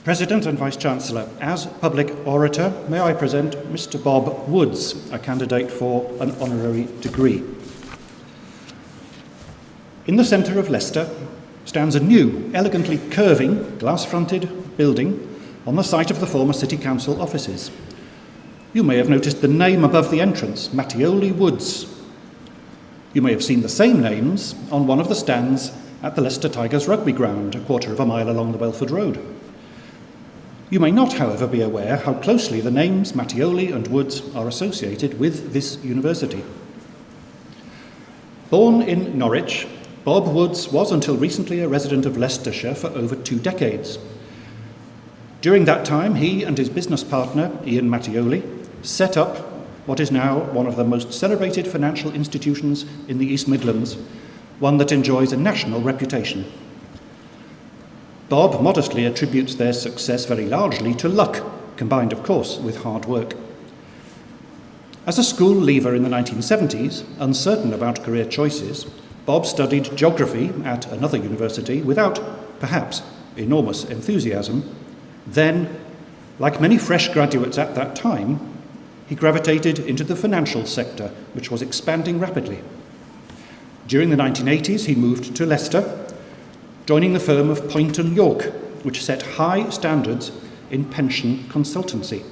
President and Vice-Chancellor, as public orator, may I present Mr. Bob Woods, a candidate for an honorary degree. In the centre of Leicester stands a new, elegantly curving, glass-fronted building on the site of the former City Council offices. You may have noticed the name above the entrance, Mattioli Woods. You may have seen the same names on one of the stands at the Leicester Tigers rugby ground, a quarter of a mile along the Welford Road. You may not, however, be aware how closely the names Mattioli and Woods are associated with this university. Born in Norwich, Bob Woods was until recently a resident of Leicestershire for over 2 decades. During that time, he and his business partner, Ian Mattioli, set up what is now one of the most celebrated financial institutions in the East Midlands, one that enjoys a national reputation. Bob modestly attributes their success very largely to luck, combined, of course, with hard work. As a school leaver in the 1970s, uncertain about career choices, Bob studied geography at another university without, perhaps, enormous enthusiasm. Then, like many fresh graduates at that time, he gravitated into the financial sector, which was expanding rapidly. During the 1980s, he moved to Leicester, joining the firm of Point & York, which set high standards in pension consultancy.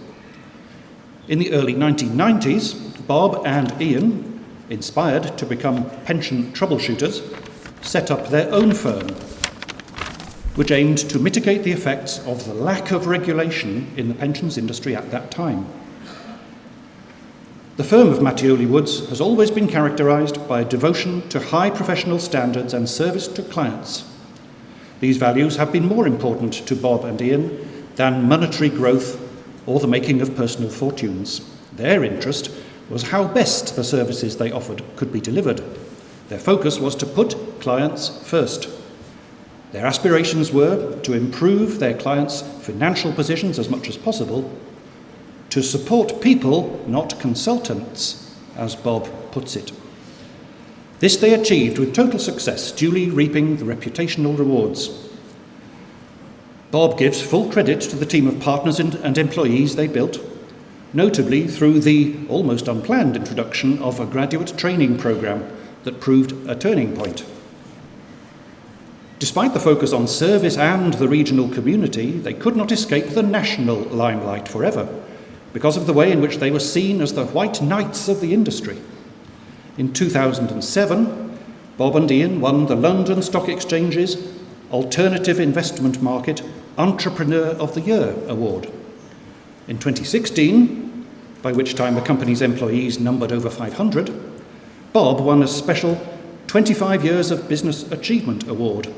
In the early 1990s, Bob and Ian, inspired to become pension troubleshooters, set up their own firm, which aimed to mitigate the effects of the lack of regulation in the pensions industry at that time. The firm of Mattioli Woods has always been characterised by a devotion to high professional standards and service to clients. These values have been more important to Bob and Ian than monetary growth or the making of personal fortunes. Their interest was how best the services they offered could be delivered. Their focus was to put clients first. Their aspirations were to improve their clients' financial positions as much as possible, to support people, not consultants, as Bob puts it. This they achieved with total success, duly reaping the reputational rewards. Bob gives full credit to the team of partners and employees they built, notably through the almost unplanned introduction of a graduate training programme that proved a turning point. Despite the focus on service and the regional community, they could not escape the national limelight forever because of the way in which they were seen as the white knights of the industry. In 2007, Bob and Ian won the London Stock Exchange's Alternative Investment Market Entrepreneur of the Year award. In 2016, by which time the company's employees numbered over 500, Bob won a special 25 Years of Business Achievement Award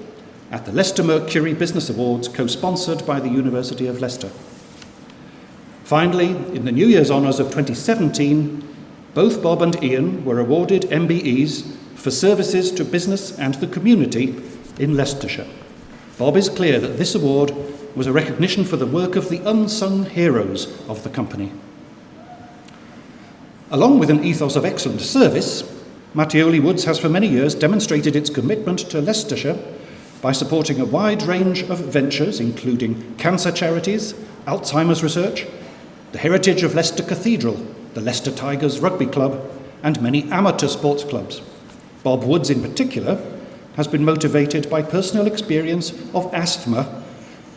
at the Leicester Mercury Business Awards, co-sponsored by the University of Leicester. Finally, in the New Year's Honours of 2017, both Bob and Ian were awarded MBEs for services to business and the community in Leicestershire. Bob is clear that this award was a recognition for the work of the unsung heroes of the company. Along with an ethos of excellent service, Mattioli Woods has for many years demonstrated its commitment to Leicestershire by supporting a wide range of ventures, including cancer charities, Alzheimer's research, the heritage of Leicester Cathedral, the Leicester Tigers Rugby Club, and many amateur sports clubs. Bob Woods, in particular, has been motivated by personal experience of asthma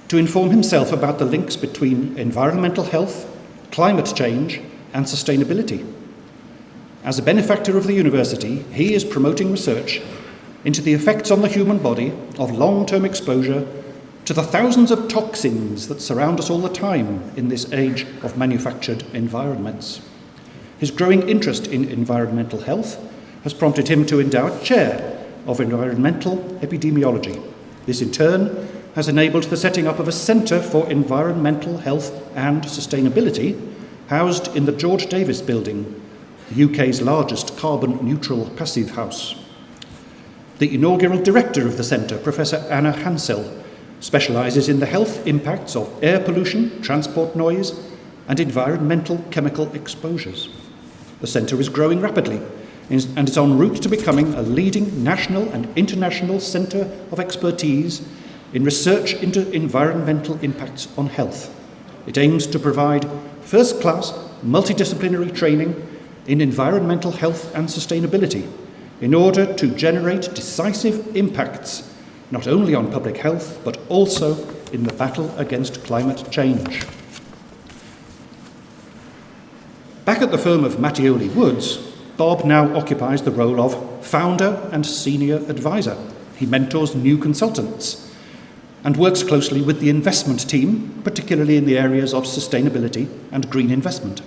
to inform himself about the links between environmental health, climate change, and sustainability. As a benefactor of the university, he is promoting research into the effects on the human body of long-term exposure to the thousands of toxins that surround us all the time in this age of manufactured environments. His growing interest in environmental health has prompted him to endow a chair of environmental epidemiology. This, in turn, has enabled the setting up of a Centre for Environmental Health and Sustainability, housed in the George Davis Building, the UK's largest carbon-neutral passive house. The inaugural director of the centre, Professor Anna Hansel, specialises in the health impacts of air pollution, transport noise, and environmental chemical exposures. The centre is growing rapidly and is en route to becoming a leading national and international centre of expertise in research into environmental impacts on health. It aims to provide first-class, multidisciplinary training in environmental health and sustainability in order to generate decisive impacts not only on public health but also in the battle against climate change. Back at the firm of Mattioli Woods, Bob now occupies the role of founder and senior advisor. He mentors new consultants and works closely with the investment team, particularly in the areas of sustainability and green investment.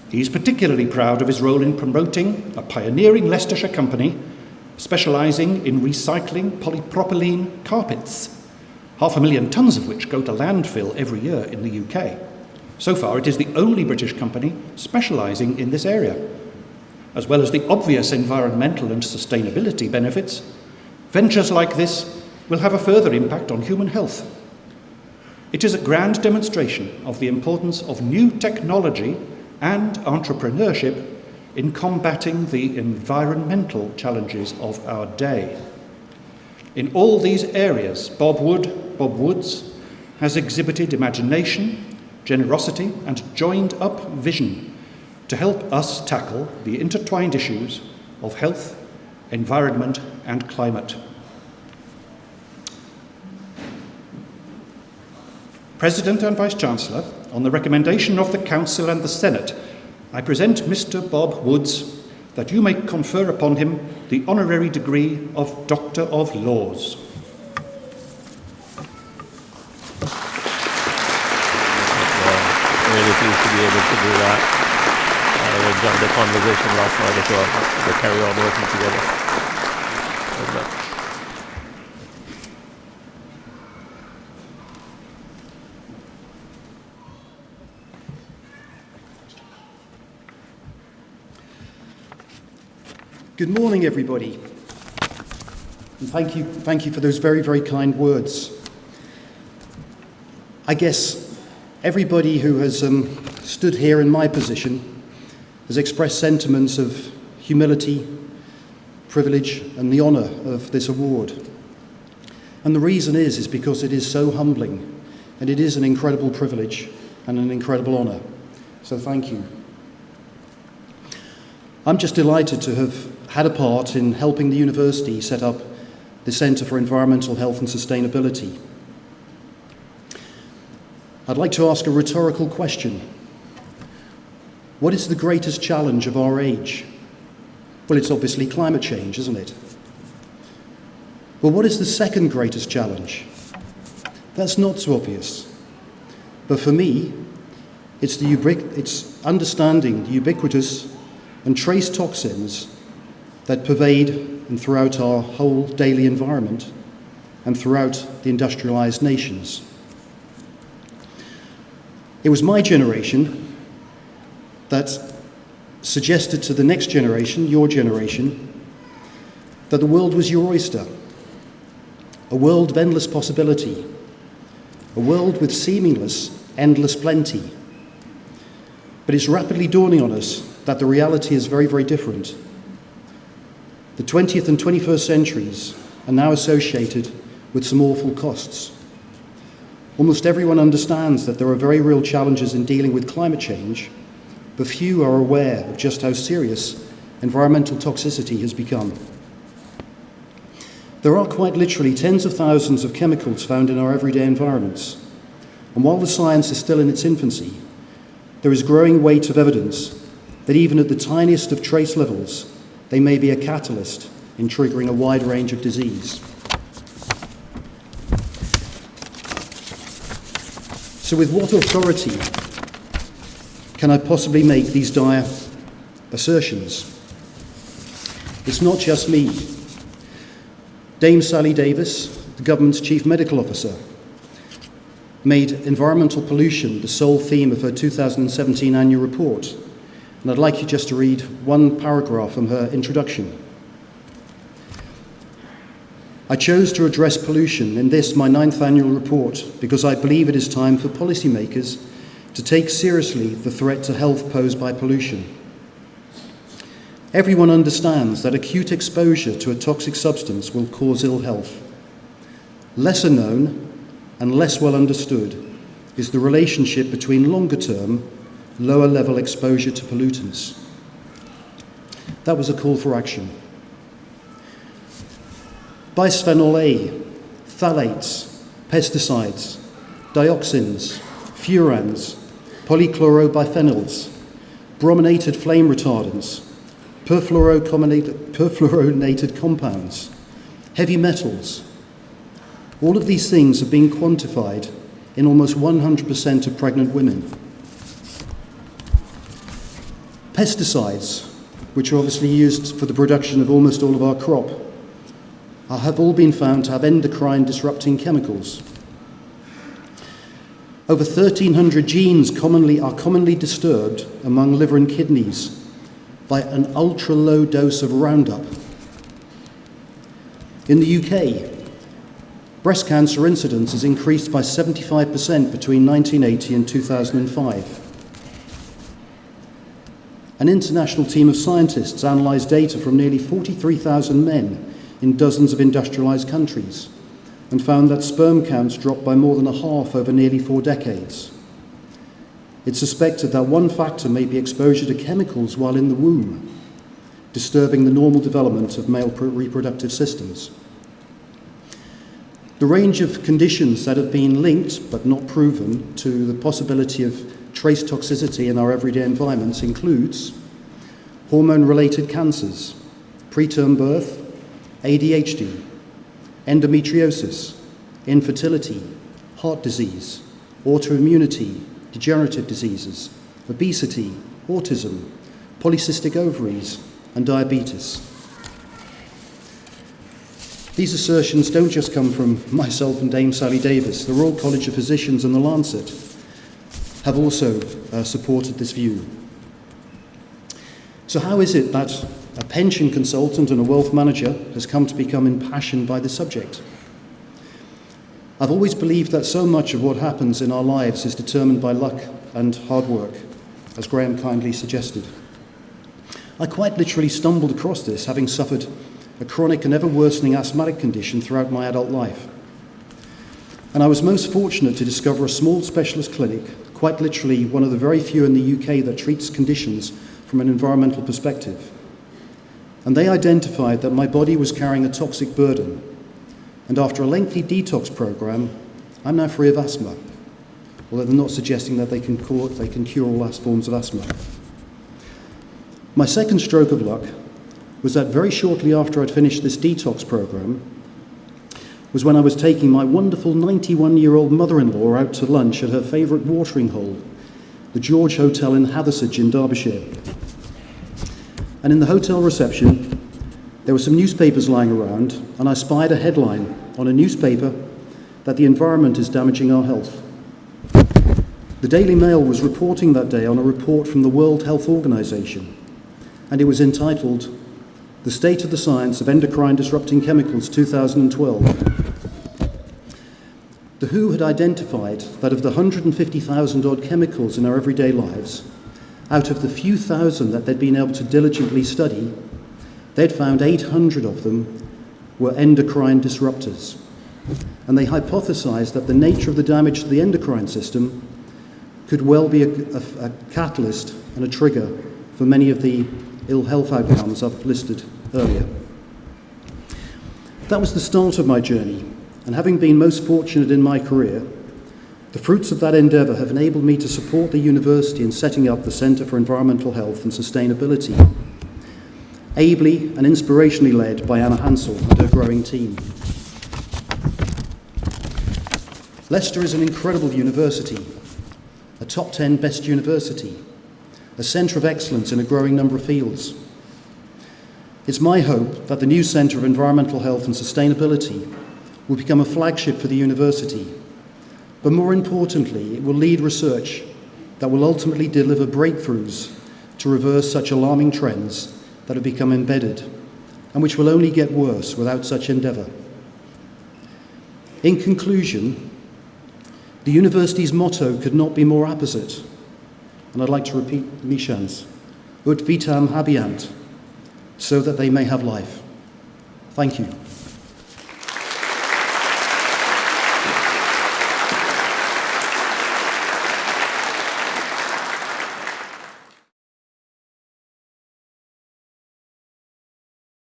He's particularly proud of his role in promoting a pioneering Leicestershire company specialising in recycling polypropylene carpets, 500,000 tonnes of which go to landfill every year in the UK. So far, it is the only British company specialising in this area. As well as the obvious environmental and sustainability benefits, ventures like this will have a further impact on human health. It is a grand demonstration of the importance of new technology and entrepreneurship in combating the environmental challenges of our day. In all these areas, Bob Woods has exhibited imagination, generosity, and joined-up vision to help us tackle the intertwined issues of health, environment, and climate. President and Vice-Chancellor, on the recommendation of the Council and the Senate, I present Mr. Bob Woods that you may confer upon him the Honorary Degree of Doctor of Laws. Really pleased to be able to do that. We enjoyed the conversation last night as well. We'll carry on working together. Good morning, everybody. And thank you for those very, very kind words. I guess everybody who has stood here in my position has expressed sentiments of humility, privilege, and the honour of this award. And the reason is because it is so humbling, and it is an incredible privilege and an incredible honour. So thank you. I'm just delighted to have had a part in helping the university set up the Centre for Environmental Health and Sustainability. I'd like to ask a rhetorical question. What is the greatest challenge of our age? Well, it's obviously climate change, isn't it? Well, what is the second greatest challenge? That's not so obvious. But for me, it's understanding the ubiquitous and trace toxins that pervade and throughout our whole daily environment and throughout the industrialised nations. It was my generation that suggested to the next generation, your generation, that the world was your oyster, a world of endless possibility, a world with seamless, endless plenty. But it's rapidly dawning on us that the reality is very, very different. The 20th and 21st centuries are now associated with some awful costs. Almost everyone understands that there are very real challenges in dealing with climate change, but few are aware of just how serious environmental toxicity has become. There are quite literally tens of thousands of chemicals found in our everyday environments, and while the science is still in its infancy, there is growing weight of evidence that even at the tiniest of trace levels, they may be a catalyst in triggering a wide range of disease. So with what authority can I possibly make these dire assertions? It's not just me. Dame Sally Davis, the government's chief medical officer, made environmental pollution the sole theme of her 2017 annual report. And I'd like you just to read one paragraph from her introduction. I chose to address pollution in this, my 9th annual report, because I believe it is time for policymakers to take seriously the threat to health posed by pollution. Everyone understands that acute exposure to a toxic substance will cause ill health. Lesser known and less well understood is the relationship between longer-term, lower-level exposure to pollutants. That was a call for action. Bisphenol A, phthalates, pesticides, dioxins, furans, polychlorobiphenyls, brominated flame retardants, perfluorinated compounds, heavy metals. All of these things have been quantified in almost 100% of pregnant women. Pesticides, which are obviously used for the production of almost all of our crop, have all been found to have endocrine-disrupting chemicals. Over 1,300 genes are commonly disturbed among liver and kidneys by an ultra-low dose of Roundup. In the UK, breast cancer incidence has increased by 75% between 1980 and 2005. An international team of scientists analysed data from nearly 43,000 men in dozens of industrialised countries and found that sperm counts dropped by more than a half over nearly 4 decades. It's suspected that one factor may be exposure to chemicals while in the womb, disturbing the normal development of male reproductive systems. The range of conditions that have been linked but not proven to the possibility of trace toxicity in our everyday environments includes hormone-related cancers, preterm birth, ADHD, endometriosis, infertility, heart disease, autoimmunity, degenerative diseases, obesity, autism, polycystic ovaries, and diabetes. These assertions don't just come from myself and Dame Sally Davis. The Royal College of Physicians and the Lancet have also supported this view. So how is it that a pension consultant and a wealth manager has come to become impassioned by this subject? I've always believed that so much of what happens in our lives is determined by luck and hard work, as Graham kindly suggested. I quite literally stumbled across this, having suffered a chronic and ever-worsening asthmatic condition throughout my adult life. And I was most fortunate to discover a small specialist clinic, quite literally one of the very few in the UK that treats conditions from an environmental perspective. And they identified that my body was carrying a toxic burden. And after a lengthy detox program, I'm now free of asthma, although they're not suggesting that they can cure all forms of asthma. My second stroke of luck was that very shortly after I'd finished this detox program was when I was taking my wonderful 91-year-old mother-in-law out to lunch at her favourite watering hole, the George Hotel in Hathersage in Derbyshire. And in the hotel reception, there were some newspapers lying around, and I spied a headline on a newspaper that the environment is damaging our health. The Daily Mail was reporting that day on a report from the World Health Organization, and it was entitled The State of the Science of Endocrine Disrupting Chemicals 2012. The WHO had identified that of the 150,000 odd chemicals in our everyday lives, out of the few thousand that they'd been able to diligently study, they'd found 800 of them were endocrine disruptors. And they hypothesized that the nature of the damage to the endocrine system could well be a catalyst and a trigger for many of the ill health outcomes I've listed earlier. That was the start of my journey, and having been most fortunate in my career, the fruits of that endeavour have enabled me to support the university in setting up the Centre for Environmental Health and Sustainability, ably and inspirationally led by Anna Hansel and her growing team. Leicester is an incredible university, a top 10 best university, a centre of excellence in a growing number of fields. It's my hope that the new Centre of Environmental Health and Sustainability will become a flagship for the university, but more importantly, it will lead research that will ultimately deliver breakthroughs to reverse such alarming trends that have become embedded, and which will only get worse without such endeavour. In conclusion, the university's motto could not be more apposite, and I'd like to repeat Mishan's, ut vitam habeant, so that they may have life. Thank you.